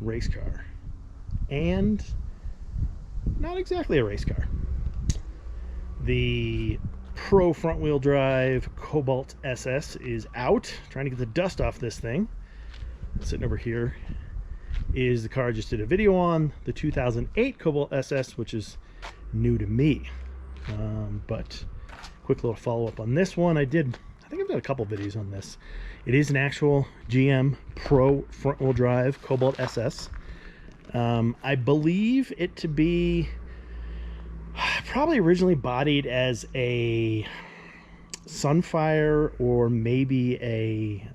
race car, and not exactly a race car. The Pro front wheel drive Cobalt SS is out. Trying to get the dust off this thing. Sitting over here is the car I just did a video on, the 2008 Cobalt SS, which is new to me. But quick little follow-up on this one. I think I've done a couple videos on this. It is an actual GM Pro front wheel drive Cobalt SS. I believe it to be probably originally bodied as a Sunfire or maybe a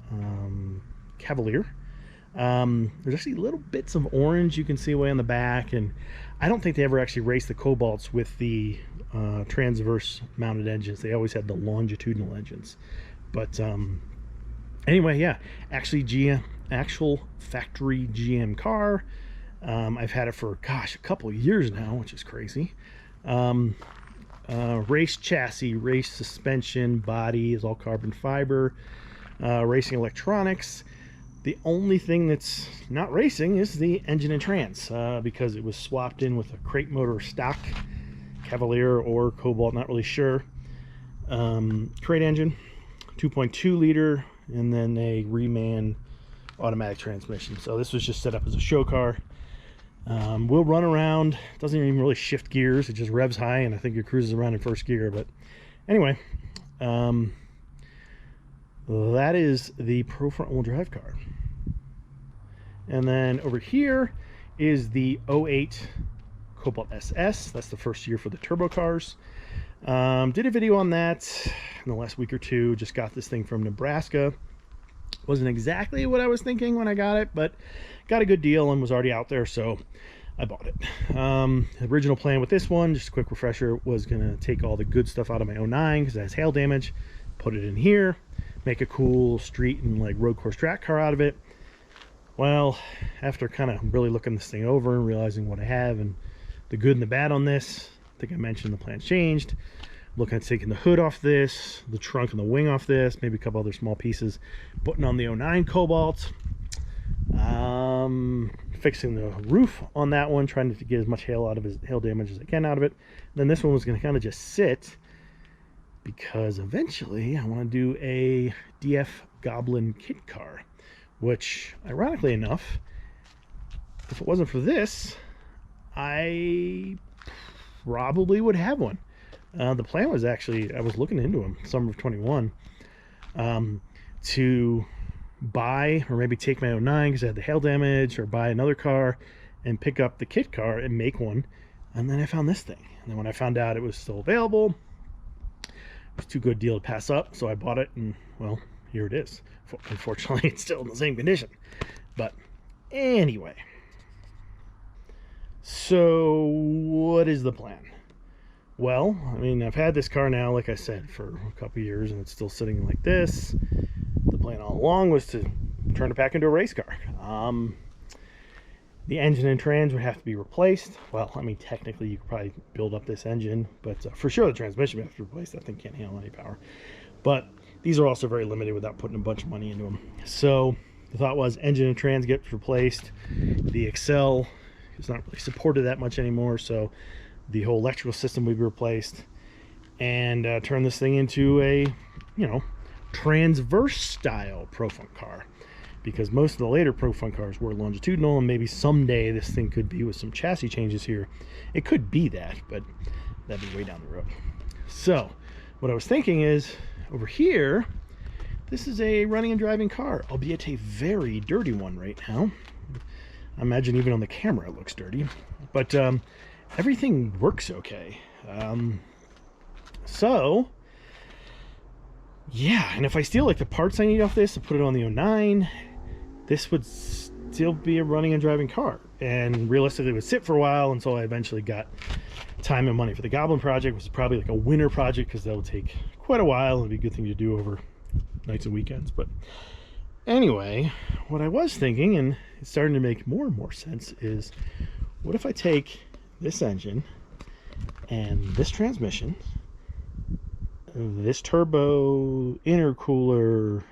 Cavalier. There's actually little bits of orange you can see way on the back, and I don't think they ever actually raced the Cobalts with the transverse mounted engines. They always had the longitudinal engines. But anyway, yeah, actual factory GM car. I've had it for, gosh, a couple of years now, which is crazy. Race chassis, race suspension, body is all carbon fiber, racing electronics. The only thing that's not racing is the engine and trans, because it was swapped in with a crate motor stock Cavalier or Cobalt, not really sure. Crate engine, 2.2 liter, and then a reman automatic transmission. So this was just set up as a show car. Will run around, doesn't even really shift gears, it just revs high, and I think it cruises around in first gear. But anyway, that is the Pro front wheel drive car. And then over here is the 08 Cobalt SS. That's the first year for the turbo cars. Did a video on that in the last week or two. Just got this thing from Nebraska. Wasn't exactly what I was thinking when I got it, but got a good deal and was already out there, so I bought it. The original plan with this one, just a quick refresher, was gonna take all the good stuff out of my 09 because it has hail damage, put it in here, make a cool street and like road course track car out of it. Well, after kind of really looking this thing over and realizing what I have and the good and the bad on this, I think I mentioned the plan's changed. Looking at taking the hood off this, the trunk and the wing off this, maybe a couple other small pieces, putting on the 09 Cobalt, fixing the roof on that one, trying to get as much hail damage as I can out of it. Then this one was going to kind of just sit, because eventually I want to do a DF Goblin kit car, which ironically enough, if it wasn't for this, I probably would have one. The plan was actually, I was looking into them summer of 21, to buy or maybe take my 09 because I had the hail damage, or buy another car and pick up the kit car and make one. And then I found this thing, and then when I found out it was still available, it was too good a deal to pass up, so I bought it, and well, here it is. Unfortunately, it's still in the same condition. But anyway, so what is the plan? Well, I mean, I've had this car now, like I said, for a couple years, and it's still sitting like this. The plan all along was to turn it back into a race car. The engine and trans would have to be replaced. Well, I mean, technically you could probably build up this engine, but for sure the transmission would have to be replaced. That thing can't handle any power. But these are also very limited without putting a bunch of money into them. So the thought was engine and trans get replaced. The Excel is not really supported that much anymore, so the whole electrical system would be replaced, and turn this thing into a, you know, transverse style Pro Funk car, because most of the later Pro Funk cars were longitudinal, and maybe someday this thing could be, with some chassis changes here, it could be that, but that'd be way down the road. So what I was thinking is, over here, this is a running and driving car, albeit a very dirty one right now. I imagine even on the camera it looks dirty, but everything works okay. So yeah, and if I steal like the parts I need off this to put it on the 09, this would still be a running and driving car, and realistically it would sit for a while until I eventually got time and money for the Goblin project, which is probably like a winter project, because that will take quite a while and it'd be a good thing to do over nights and weekends. But anyway, what I was thinking, and it's starting to make more and more sense, is what if I take this engine and this transmission, this turbo, intercooler,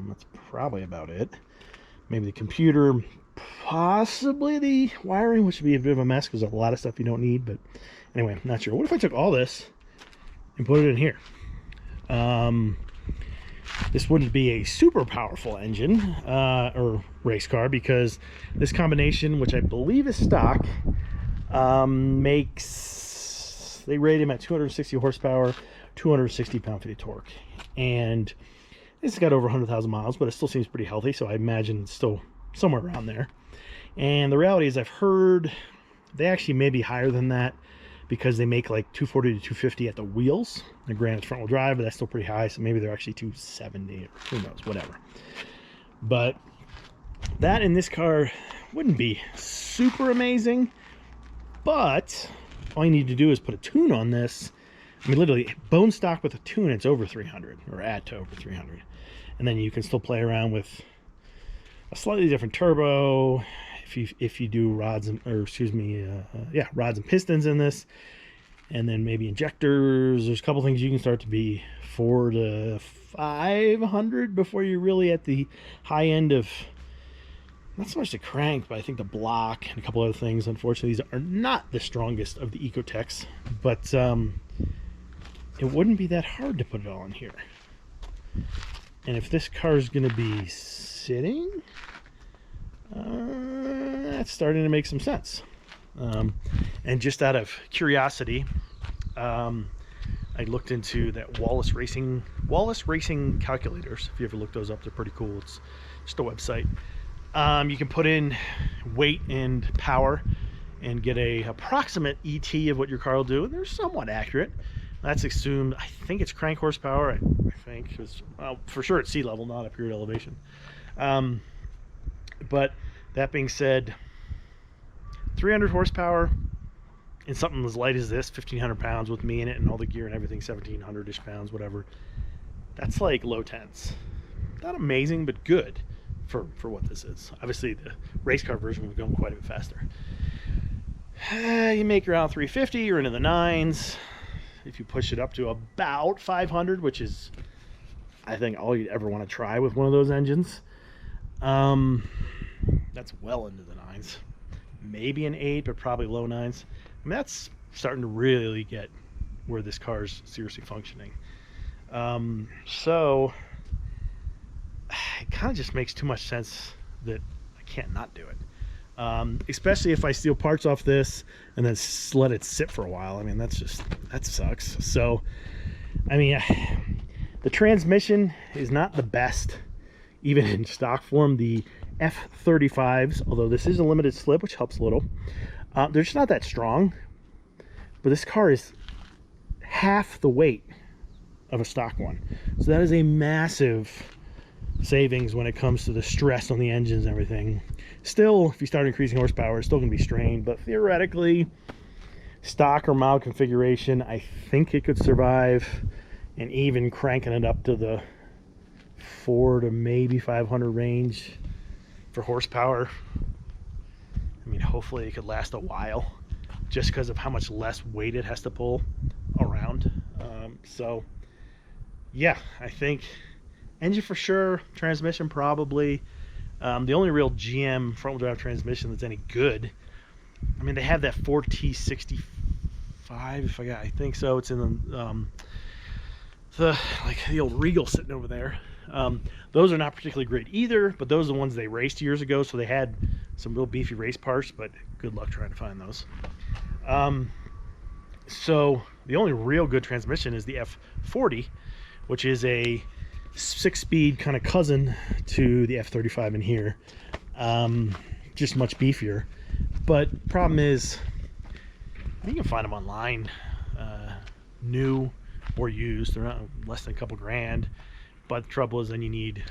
that's probably about it, maybe the computer, possibly the wiring, which would be a bit of a mess because there's a lot of stuff you don't need. But anyway, not sure. What if I took all this and put it in here? This wouldn't be a super powerful engine or race car, because this combination, which I believe is stock, makes, they rate him at 260 horsepower, 260 pound-feet of torque, and it's got over 100,000 miles, but it still seems pretty healthy, so I imagine it's still somewhere around there. And the reality is, I've heard they actually may be higher than that, because they make like 240 to 250 at the wheels. And granted, it's front-wheel drive, but that's still pretty high, so maybe they're actually 270, or who knows, whatever. But that in this car wouldn't be super amazing, but all you need to do is put a tune on this. I mean, literally, bone stock with a tune, it's over 300, or at to over 300. And then you can still play around with a slightly different turbo, if you do rods and, or excuse me, rods and pistons in this, and then maybe injectors. There's a couple things you can start to be 400 to 500 before you're really at the high end of, not so much the crank, but I think the block and a couple other things. Unfortunately, these are not the strongest of the Ecotechs, but it wouldn't be that hard to put it all in here. And if this car is going to be sitting, that's starting to make some sense. And just out of curiosity, I looked into that Wallace Racing calculators. If you ever look those up, they're pretty cool. It's just a website. You can put in weight and power and get a approximate ET of what your car will do, and they're somewhat accurate. That's assumed, I think it's crank horsepower, I think, because for sure it's sea level, not up here at elevation. But that being said, 300 horsepower in something as light as this, 1,500 pounds with me in it and all the gear and everything, 1,700-ish pounds, whatever. That's like low tens. Not amazing, but good for what this is. Obviously, the race car version would go quite a bit faster. You make around 350, you're into the nines. If you push it up to about 500, which is, I think, all you'd ever want to try with one of those engines. That's well into the nines. Maybe an 8, but probably low nines. I mean, that's starting to really get where this car's seriously functioning. So it kind of just makes too much sense that I can't not do it. Especially if I steal parts off this and then let it sit for a while. I mean, that sucks. So, I mean, the transmission is not the best, even in stock form. The F35s, although this is a limited slip, which helps a little, they're just not that strong. But this car is half the weight of a stock one, so that is a massive savings when it comes to the stress on the engines and everything. Still, if you start increasing horsepower, it's still going to be strained, but theoretically, stock or mild configuration, I think it could survive, and even cranking it up to the 400 to maybe 500 range for horsepower. I mean, hopefully it could last a while, just because of how much less weight it has to pull around. So yeah, I think engine for sure, transmission probably. The only real GM front-wheel drive transmission that's any good, I mean, they have that 4T65, I think so. It's in the old Regal sitting over there. Those are not particularly great either, but those are the ones they raced years ago, so they had some real beefy race parts, but good luck trying to find those. So the only real good transmission is the F40, which is a 6-speed kind of cousin to the F35 in here, just much beefier. But problem is, you can find them online, new or used. They're not less than a couple grand, but the trouble is then you need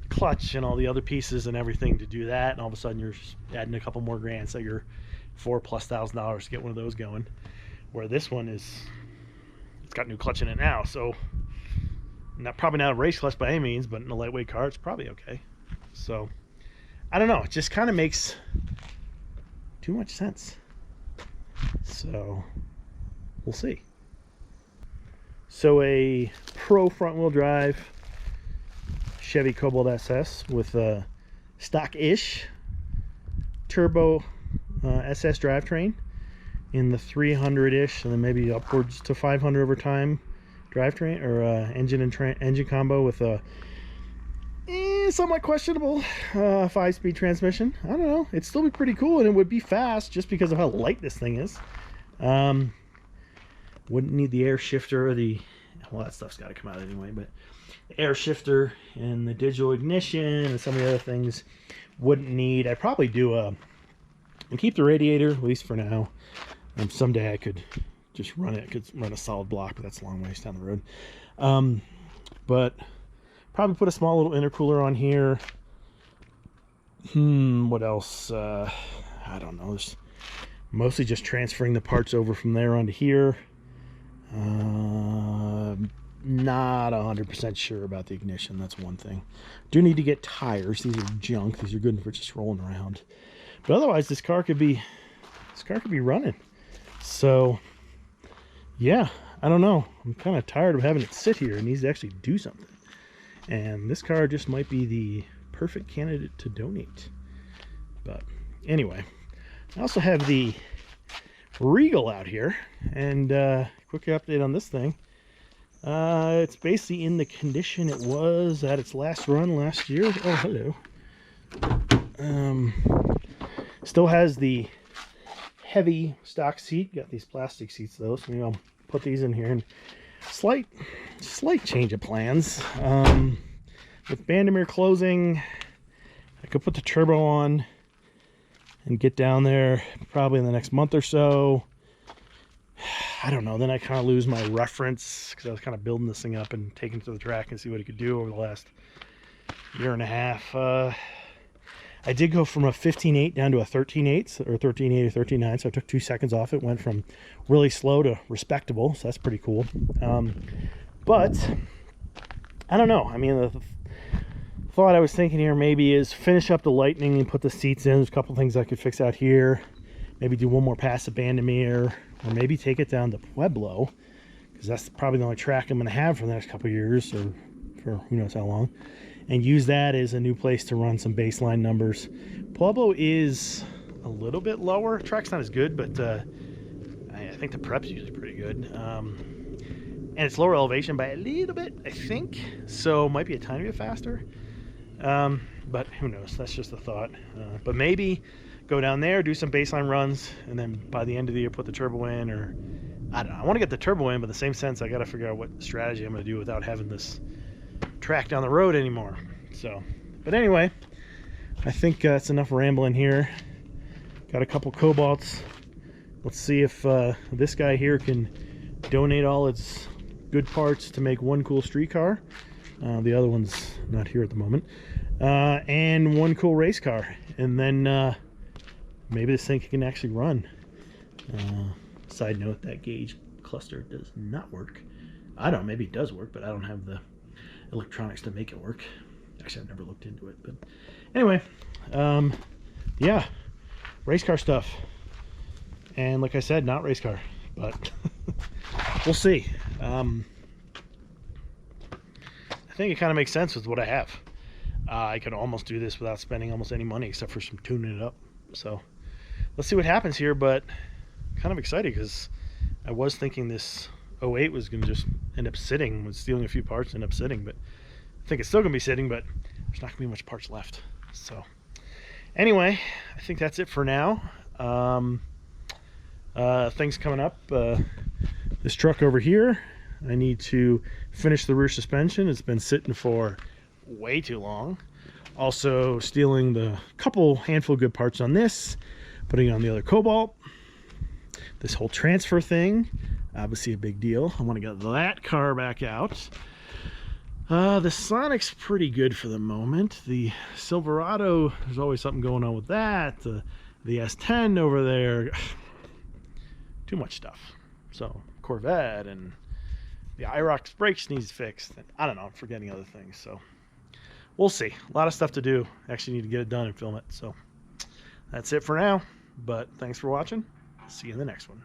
the clutch and all the other pieces and everything to do that, and all of a sudden you're adding a couple more grand, so you're $4,000+ to get one of those going, where this one is, it's got new clutch in it now, so probably not a race clutch by any means, but in a lightweight car it's probably okay. So I don't know, it just kind of makes too much sense, so we'll see. So a Pro front wheel drive Chevy Cobalt SS with a stock-ish turbo SS drivetrain in the 300-ish, and then maybe upwards to 500 over time drivetrain, or engine combo with a somewhat questionable 5-speed transmission. I don't know. It'd still be pretty cool, and it would be fast just because of how light this thing is. Wouldn't need the air shifter or the, well, that stuff's got to come out anyway, but the air shifter and the digital ignition and some of the other things wouldn't need. I'd probably do and keep the radiator, at least for now. Someday I could just run it. I could run a solid block, but that's a long ways down the road. But probably put a small little intercooler on here. What else? I don't know. There's mostly just transferring the parts over from there onto here. Not 100% sure about the ignition. That's one thing. Do need to get tires. These are junk. These are good for just rolling around. But otherwise, this car could be running. So yeah, I don't know. I'm kind of tired of having it sit here. It needs to actually do something. And this car just might be the perfect candidate to donate. But anyway, I also have the Regal out here, and quick update on this thing. It's basically in the condition it was at its last run last year. Oh, hello. Still has the heavy stock seat. Got these plastic seats though, so maybe I'll put these in here. And slight change of plans. With Bandimere closing, I could put the turbo on and get down there probably in the next month or so. I don't know. Then I kind of lose my reference because I was kind of building this thing up and taking it to the track and see what it could do over the last year and a half. I did go from a 15.8 down to a 13.8 or 13.8 or 13.9, so I took 2 seconds off it. Went from really slow to respectable, so that's pretty cool. But I don't know. I mean, the thought I was thinking here maybe is finish up the Lightning and put the seats in. There's a couple things I could fix out here. Maybe do one more pass at Bandimere, or maybe take it down to Pueblo, because that's probably the only track I'm going to have for the next couple of years, or for who knows how long, and use that as a new place to run some baseline numbers. Pueblo is a little bit lower. Track's not as good, but I think the prep's usually pretty good. And it's lower elevation by a little bit, I think, so might be a tiny bit faster. But who knows? That's just a thought. But maybe go down there, do some baseline runs, and then by the end of the year put the turbo in, or I don't know. I want to get the turbo in, but in the same sense, I got to figure out what strategy I'm going to do without having this track down the road anymore. So, but anyway, I think that's enough rambling here. Got a couple Cobalts. Let's see if this guy here can donate all its good parts to make one cool street car. The other one's not here at the moment. And one cool race car. And then maybe this thing can actually run. Side note, that gauge cluster does not work. I don't know, maybe it does work, but I don't have the electronics to make it work. Actually, I've never looked into it. But anyway, yeah, race car stuff. And like I said, not race car, but we'll see. I think it kind of makes sense with what I have. I could almost do this without spending almost any money except for some tuning it up. So let's see what happens here, but kind of excited because I was thinking this 08 was going to just end up sitting, with stealing a few parts and end up sitting, but I think it's still going to be sitting, but there's not going to be much parts left. So anyway, I think that's it for now. Things coming up. This truck over here, I need to finish the rear suspension. It's been sitting for way too long. Also stealing the handful of good parts on this, putting on the other Cobalt. This whole transfer thing, obviously a big deal. I want to get that car back out. The Sonic's pretty good for the moment. The Silverado, there's always something going on with that. The S10 over there, too much stuff. So Corvette, and the IROX brakes needs fixed, and I don't know, I'm forgetting other things. So we'll see. A lot of stuff to do. Actually need to get it done and film it. So that's it for now, but thanks for watching. See you in the next one.